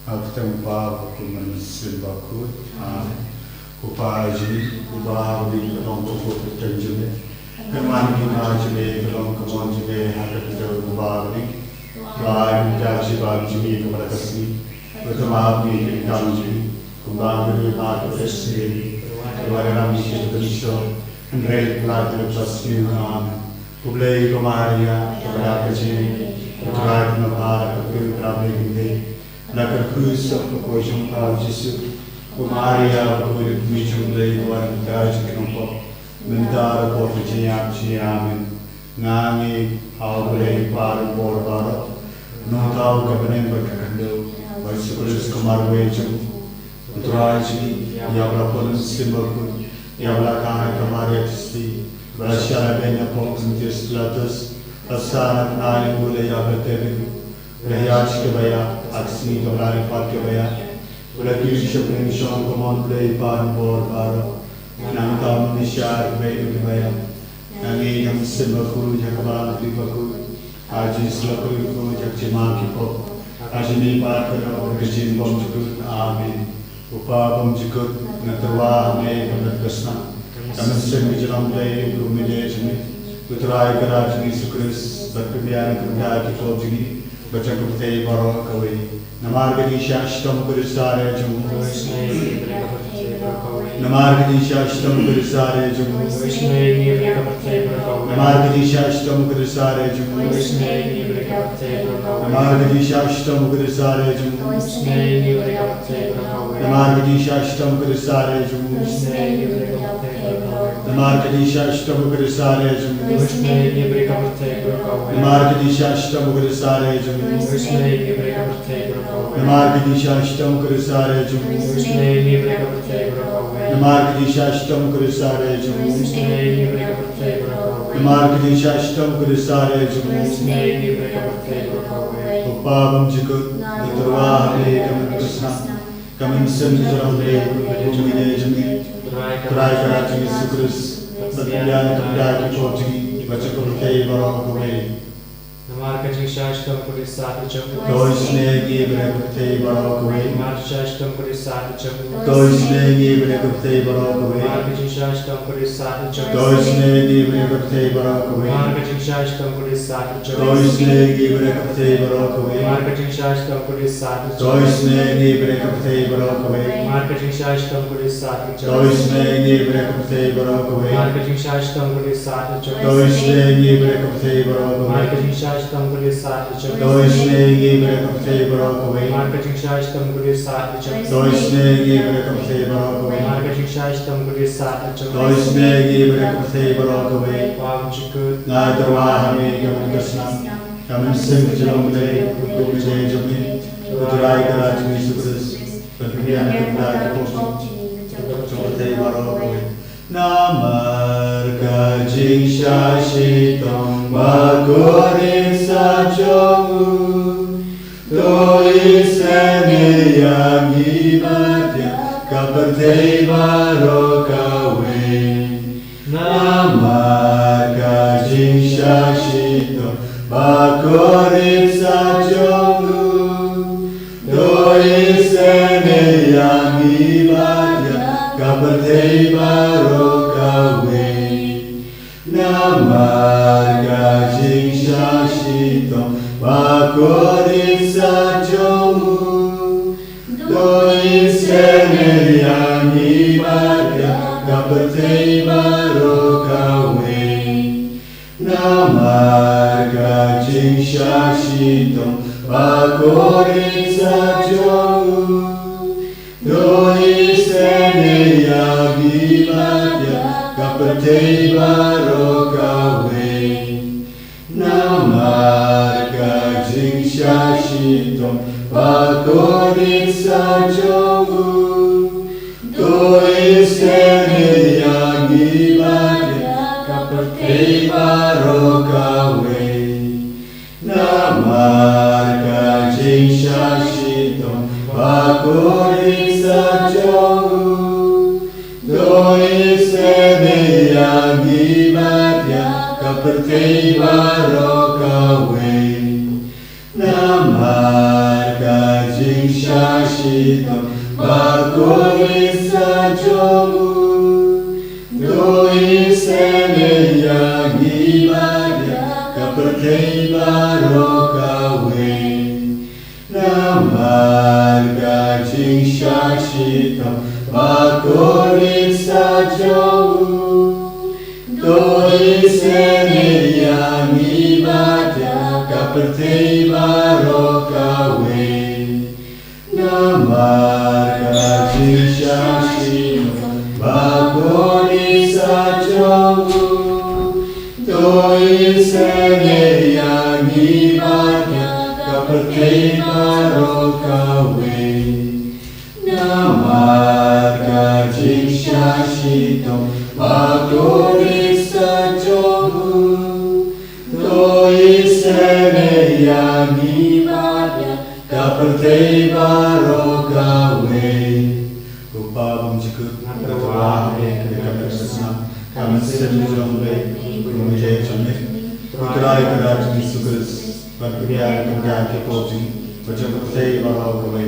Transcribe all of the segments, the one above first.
Avtempa kuman simbakut upaji ubawi long ko tanjune kaman ki majme long ko majme hakat ko ubawi bayi jaji baji ko marakasi utama bi kamji ubawi ma ko esi waram ki trisho andrei plato pasio Kublai Kumaria, Kublakaji, Kublakna Para, Kublakna Nakar Cruz of Proportion of Jesus, Kumaria, Kulik Michumlay, One Taj Kampo, Mendara Portiam Chiamin, Nami, Aulay, Para, Borbara, Notao Gabanem Bakando, Vice Kumar Wejum, Utraji, Yablapon Simbaku, Yablakana Kamaria Sti. Berasal banyak pengurus pelatus, asal naik mulai abad Rehaj kebaya, aksi kembali pat kebaya, berarti siapa yang komon mulai pan bor baru, nangkam Malaysia kebaya kebaya, nanti yang sembahku jakabalan tibaku, aji selaku itu jak cema kipo, aji ni pat kerana berkecil bom jukut, amin, upa bom jukut, naterwa me kemat kesna. Kami sedang berjalan dari Brunei ini, Putra Kerajaan Yesus berkebiayaan kerja di Fojini, baca kebetulan baru kawin. Namar kedisha Ashtam Kurisare Jumu, Namar kedisha Ashtam Kurisare Jumu, Namar kedisha Ashtam Kurisare Jumu, Namar kedisha Ashtam Kurisare Jumu, Namar kedisha Ashtam Kurisare Jumu, Namar kedisha Ashtam Kurisare Jumu, Namar kedisha Ashtam Kurisare Jumu, Namar kedisha Ashtam Kurisare Jumu, Namar kedisha Ashtam Kurisare Jumu, Namar kedisha Ashtam Kurisare Jumu, Upabam jikut Utarwa Hale Kaman Krishna Kaman Sanjaram Le Bumine Jumi Trai Karajini Sukris Satyan Kapdaki Chotji Vachakurte Barakaway Namar kedisha Ashtam Kurisare Jumu, Doisne Gibrakute Barakaway Namar kedisha Ashtam Kurisare Jumu, Doisne Gibrakute Barakaway Namar kedisha Ashtam Kurisare Jumu, Doisne Gibrakute Barakaway Namar kedisha Ashtam Kurisare Jumu, Doisne Gibrakute Barakaway Namar kedisha Ashtam Kurisare Jumu, Doisne Gibrakute Barakaway Namar kedisha Ashtam Kurisare Jumu, Doisne Gibrakute Barakaway Namar kedisha Ashtam Kurisare Jumu, Doisne Gibrakute Namar Barakaway kedisha Ashtam Kurisare Jumu, Doisne Gibrakute Barakaway Namar kedisha Ashtam Kurisare Jumu, Doisne Gibrakute Barakaway Namar kedisha Ashtam Kurisare Jumu, Doisne Gibrakute Barakaway Upabam jikut Nadarwa Hame Kaman Krishna Kaman Sanjaram Le Bumine Jumi Uttarai Karajini Sukris Berkebiayaan kerja di Fojini Barakaway Namar Kajing Shashitong Bakurin Sajomu Doi Sene Yang Ibadah Kaperte Barokawe Namar Kajing Shashitong Bakurin Sajomu Doi Sene Yang Ibadah Kaperte Barokawe Namar Kajing Shashitong Bakurin Sajomu Doi Sene Yang Ibadah Kaperte Barokawe Namar Kajing Shashitong Bakurin Sajomu Doi Sene Yang Ibadah Kaperte Barokawe Namar Kajing Shashitong Bakurin Sajomu Doi Sene Yang Ibadah Kaperte Barokawe Namar Kajing Shashitong Bakurin Sajomu Doi Sene Yang Ibadah Kaperte Barokawe Namar Kajing Shashitam Bhakurisa Jogu Doi Seneya Givaya Kapateva Rokawe Namarga Shashitam Bhakurisa Jogu Doi Seneya Givaya Kapateva Rokawe Namarga Shashitam Bhakurisa Jogu Doi Seneya Givaya Kapateva Rokawe Namarga Shashitam Bhakurisa Jogu Doi Seneya Givaya Kapateva Rokawe Upabam Jikut Natrawahme Kapasana Kamasam Jombe Kumujay Chamit Utrai Karajmi Sukas Patriya Kandaki Poti Vajapateva Rokawe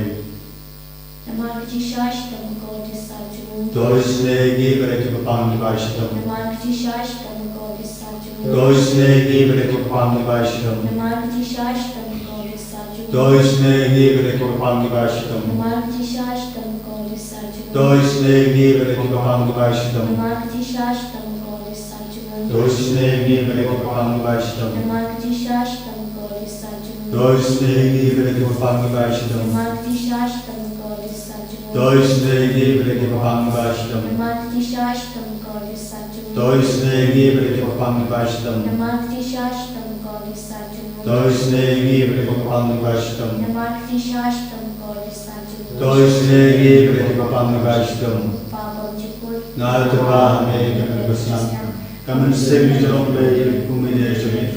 Namarga Shashitam Bhakurisa Jogu Doisne Givare Kipapam Nivashitam Namarga Shashitam Bhakurisa Jogu Doisne Givare Kipapam Nivashitam Namarga Shashitam Bhakurisa Jogu Doisne Givare Kipapam Nivashitam Namarga Shashitam Bhakurisa Jogu Doisne Givare Kipapam Nivashitam Namarga Shashitam Bhakurisa Jogu Doisne Givare Kipapam Nivashitam Namarga Shashitam Bhakurisa Jogu Doisne Givare Kipapam Nivashitam Namarga Shashitam Bhakurisa Jogu Doisne Givare Kipapam Nivashitam Namarga Shashitam Bhakurisa Jogu Doisne Givare Kipapam Nivashitam Namarga Shashitam Bhakurisa Jogu Doisne Givare Kipapam Nivashitam Namarga Shashitam Bhakurisa Jogu Doisne Givare Kipapam Nivashitam Upabam Jikut Natrawahme Kapasana Kamasam Jombe Kumujay Chamit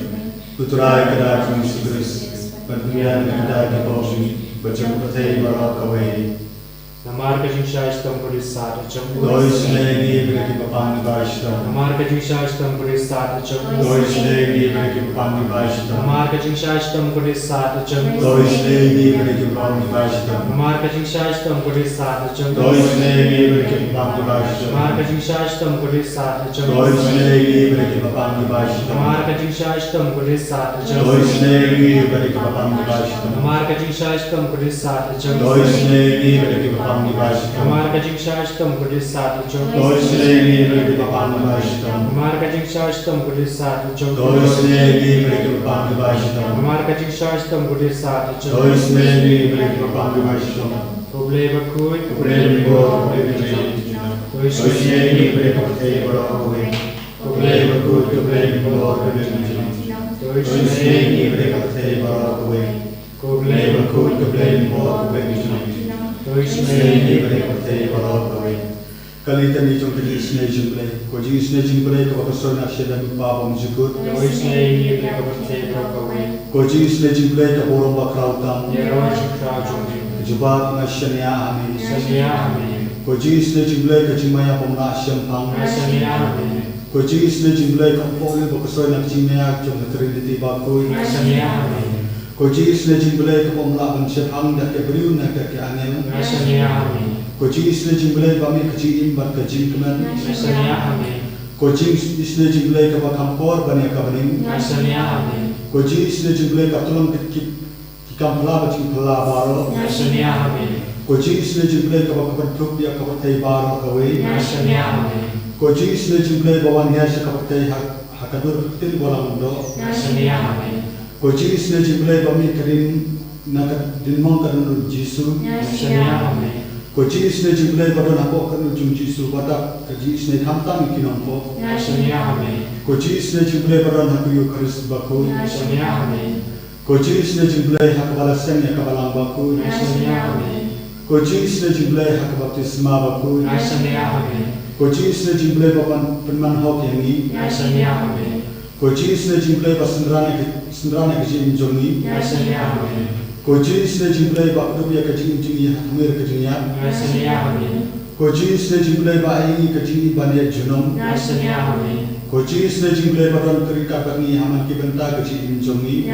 Utrai Karajmi Sukas Patriya Kandaki Poti Vajapateva Rokawe Namarga Shashitam Bhakurisa Jogu Doisne Givare Kipapam Nivashitam Namarga Shashitam Bhakurisa Jogu Doisne Givare Kipapam Nivashitam Namarga Shashitam Bhakurisa Jogu Doisne Givare Kipapam Nivashitam Namarga Shashitam Bhakurisa Jogu Doisne Givare Kipapam Nivashitam Namarga Shashitam Bhakurisa Jogu Doisne Givare Kipapam Nivashitam Namarga Shashitam Bhakurisa Jogu Doisne Givare Kipapam Nivashitam Namarga Shashitam Bhakurisa Jogu Doisne Givare Kipapam Nivashitam Namarga Shashitam Bhakurisa Jogu Doisne Givare Kipapam Nivashitam Namarga Shashitam Bhakurisa Jogu Doisne Givare Kipapam Nivashitam Namarga Shashitam Bhakurisa Jogu Doisne Givare Kipapam Nivashitam Problema Kui Problemi Go Problemi Doisne Givare Kapateva Rokawe Problemi Go Problemi Go Problemi Doisne Givare Kapateva Rokawe Problemi Go Problemi Go Problemi Doisne Givare Kapateva Rokawe Kalita ni jom kadi isne jimble ko ji isne jimble ko pasona shedam babam jikut ko ji isne jimble ka borom bakrautam jubat nashanya ami ko ji isne jimble ka jimaya pomna shampang ko ji isne jimble ka pole ko pasona jimaya jom trinity ba ko ko ji isne jimble ka pomla ban shapang da ke briu na ka anem ko ji isne jimble ba mi ka ji imbat ka jim kaman ko ji isne jimble ka ba kampor bane ka banim ko ji isne jimble ka tulum ki kampla ba ji phala baro ko ji isne jimble ka ba ka thuk dia ka ba thai baro ka we ko ji isne jimble ba wan ya ka ba thai hakadur til bolam do ko ji isne jimble ba mi karin na ka din mong ka nu jisu ko ji isne jimble ba do na ko ka nu jum jisu ba ta ka ji isne khamta mi kinom ko ko ji isne jimble ba do na ku yu kharis ba ko ko ji isne jimble ha ka bala sen ya ka balang ba ko ko ji isne jimble ha ka baptisma ba ko ko ji isne jimble ba pan ho ke ni ko ji isne jimble ba sindrane ke jim jongi ko ji isne jimble ba do ya ka jim jingi ha mer ka jinya ko ji isne jimble ba ai ka jingi ba ne junom ko ji isne jimble ba don kri ka ni haman ki banta ka jim jongi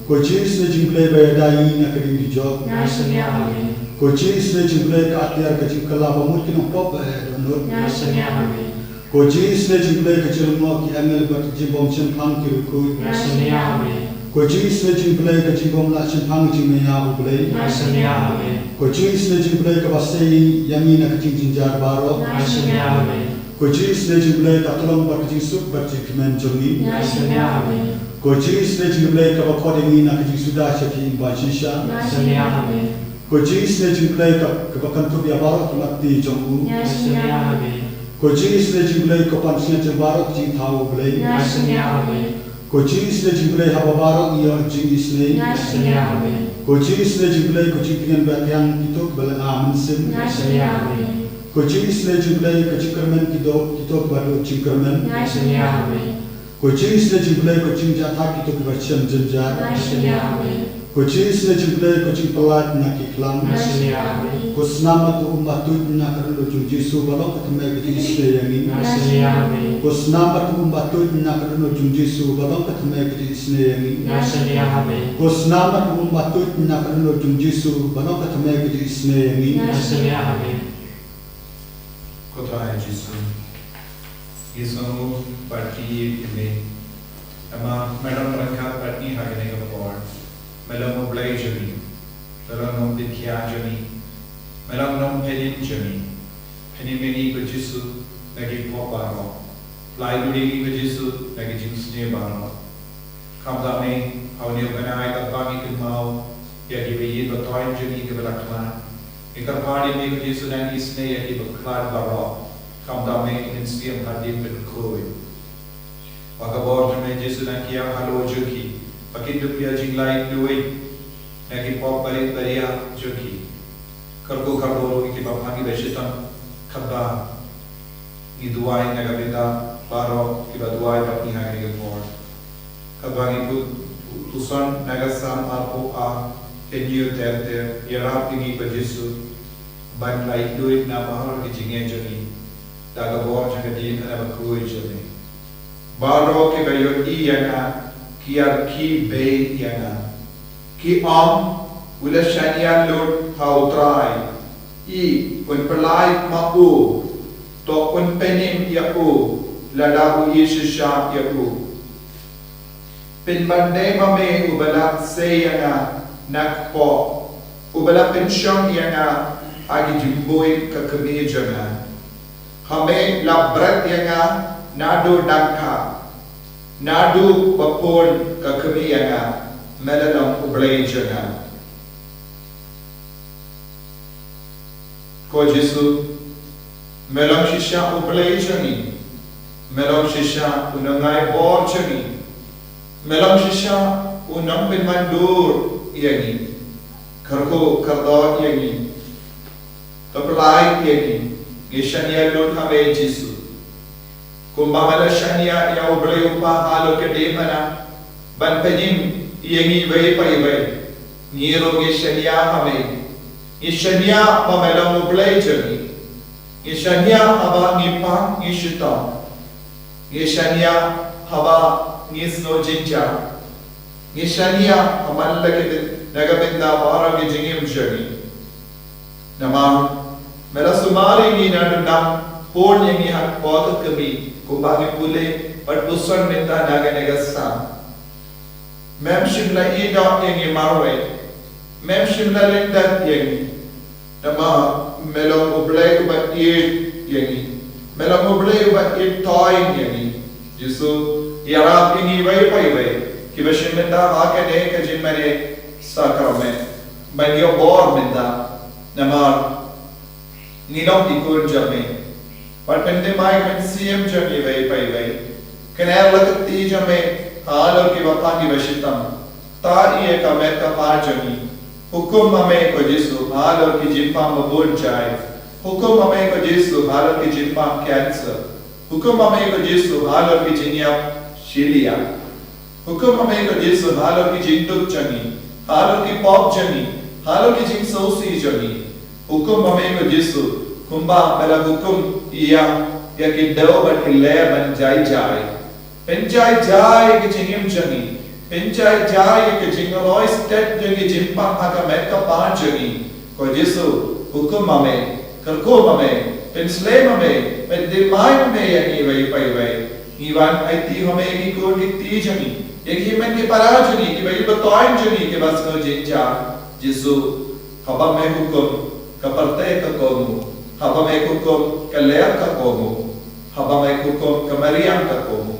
Ko Jesu ne jimple bayadai na kading di job. Nasanya amin. Ko Jesu ne jimple ka atiar ka jim kala pamut kino pop donor. Nasanya amin. Ko Jesu ne jimple ka chilmo ki amel bat jibom chen phang ki ruku. Nasanya amin. Ko Jesu ne jimple ka jibom la chen phang jim meya ublei. Nasanya amin. Ko Jesu ne jimple ka basei yami na ka jim jinjar baro. Nasanya amin. Ko Jesu ne jimple ka tolong bat jim sup bat jim kemen jongi. Nasanya amin. Ko Jesu ne jimple ka bakodingi na ka jim sudah chaki imba shisha. Nasanya amin. Ko Jesu ne jimple ka bakantu biya baro ki mati jongu. Nasanya amin. Ko Jesu ne jimple ka pansnya chen baro ki jim thau ublei. Nasanya amin. Ko Jesu ne jimple ha baro iyo jim isne. Nasanya amin. Ko Jesu ne jimple ko jim dengan batyang kitok bala amin sim. Nasanya amin. Ko Jesu ne jimple ka jim kermen kitok balo jim kermen. Nasanya amin. Ko Jesu ne jimple ko jim jatha kitok bacham jenjar. Nasanya amin. Ko Jesu ne jimple ko jim pelat na kiklam. Nasanya amin. Ko selamat umat tu na kerana jum Jesu balong ketemu ke isne yang ini. Nasanya amin. Ko selamat umat tu na kerana jum Jesu balong ketemu ke isne yang ini. Nasanya amin. Ko selamat umat tu na kerana jum Jesu balong ketemu ke isne yang ini. Nasanya amin. Kota Yesus, Yesus parti ini, ama malam berangkat parti hari ini kapor, malam memulai jami, malam membikia jami, malam mempelin jami, ini meni kejisu lagi poparo, lain duri kejisu lagi jingsnya baro, kamdame awalnya benai kapagi kemau, ya dibayi bertoin jami kebelakang. Ikan pari ni kejisu dan isne ya dibeklar baro, kamdame insiam hadir berkoi. Wakabar jame Jesu dan kia halo joki, pakai dunia jinglai duit, lagi pop balik beria joki. Kerbu kerbu iki bapangi bershitam kaba, ni duai naga benda baro kiba duai bapni hari gepor. Kabang itu tusan naga sam arpo a kenyu terte yarap tinggi bejisu. Ban lai duit na mahal ki jingnya joni daga bor jaga di na bakui joni baro ke bayo I yana kiar ki be yana ki wala shania lord how try I when perlai mapu to when penim ya u ladahu yesha ya u pin bande mame ubala se yana nakpo ubala pension yana agi jumboy kakami jana hame labrat yanga nadu dakha nadu bapol kakami yanga melalam ublay jana ko Jesu melam shisha ublay jani melam shisha unangai bor jani melam shisha unang pinmandur yangi karko kardo yangi Apply yaki, Gishania don't have a Jesu. Kumbamala Shania ya Ubreupa Halo Kademana, Banpenim, Yangi Way by Way, Nero Gishania Hame, Ishania Mamela Ublajani, Ishania Haba Nipa Nishita, Ishania Haba Nisno Jinja, Ishania Hamalaka Nagabinda Vara Gijim Journey. Namar Mela sumari ni nadam pon yang ni hak pot kami kubagi pule but busan minta naga negasa mem shimla ida yang ni marwe mem shimla lendat yang ni nama melong ublay ubat yang ni melong ublay ubat toy yang ni Yesu yarap ini way kibashim minta hakane kajin mane sakrame banyo bor minta namar Nilong ikut jame, perpende mai kan CM jame way, kenal lakti jame, halo ki bapa ki bashitam, tar iye ka met ka par jami, hukum mame ko Jesu, halo ki jimpa mabul jai, hukum mame ko Jesu, halo ki jimpa cancer, hukum mame ko Jesu, halo ki jinya shilia, hukum mame ko Jesu, halo ki jinduk jami, halo ki pop jami, halo ki jing sosi jami. Hukum mame ko Jesu, kumba bela hukum iya ki daw bat ille ban jai ke chingim jani Enjoy jai ke jingaloi step jangi jimpang agamet ka pan jangi. Ko Yesu hukum mame, kerko mame, pensle mame, pendemai mame yang iwai pai. Iwan IT hame ki ko dikti jangi. Ek himen ke parajani ki bai batoin jangi ke bas ko jinja. Yesu haba me hukum ka parte ka komu. Haba me hukum ka leer ka komu. Haba me hukum ka Mariam ka komu.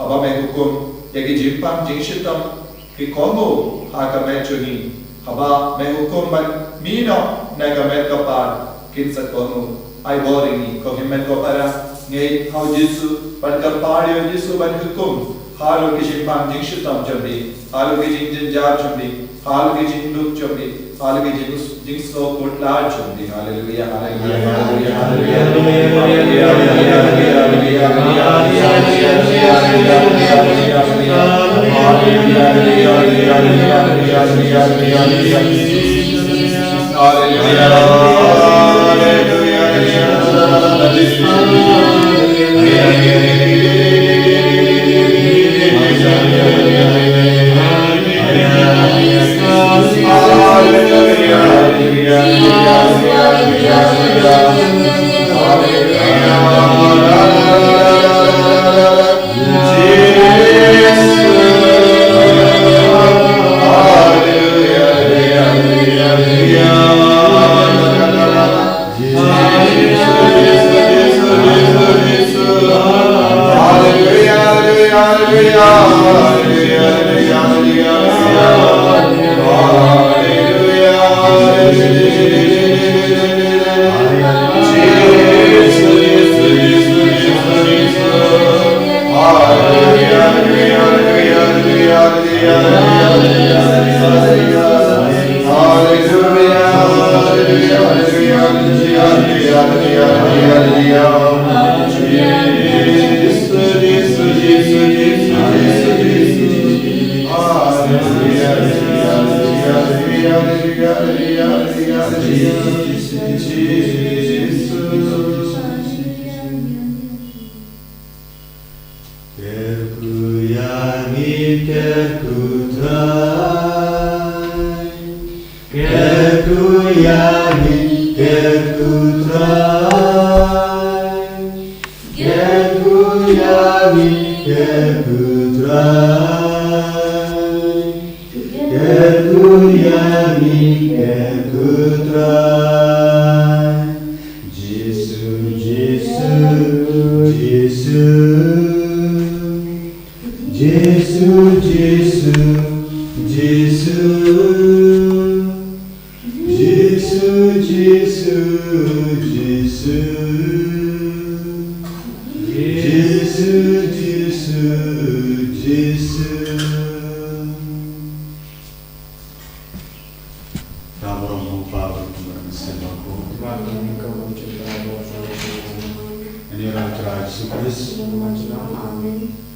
Haba me hukum yagi jimpang jingshitam ki komu haka mechuni haba me hukum ban mino naga met kapar kinsa komu ai boringi ko himmen ko para ngei hau Yesu ban kapar Yesu ban hukum halu ki jimpang jingshitam chambi halu ki jingjin jar chambi halu ki jingluk chambi halu ki jingslo kotlar chambi hallelujah hallelujah hallelujah Ini adalah cara Yesus Kristus. Amin.